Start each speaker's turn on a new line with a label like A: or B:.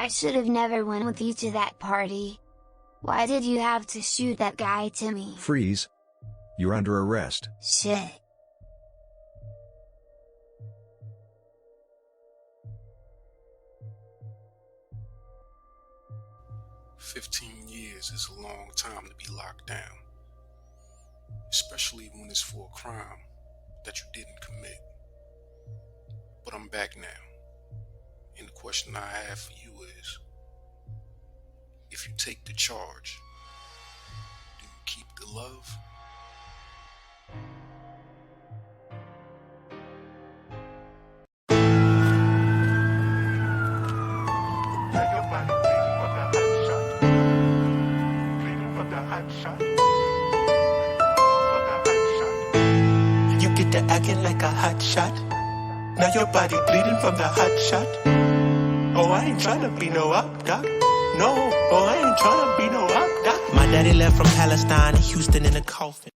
A: I should have never went with you to that party. Why did you have to shoot that guy to me?
B: Freeze. You're under arrest.
A: Shit.
C: "15 years is a long time to be locked down, especially when it's for a crime that you didn't commit. But I'm back now, and the question I have for you is, if you take the charge, do you keep the love?"
D: You get to acting like a hot shot. Now your body bleeding from the hot shot. Oh, I ain't tryna be no op doc. No, oh, I ain't tryna be no op doc. My daddy left from Palestine, Houston in a coffin.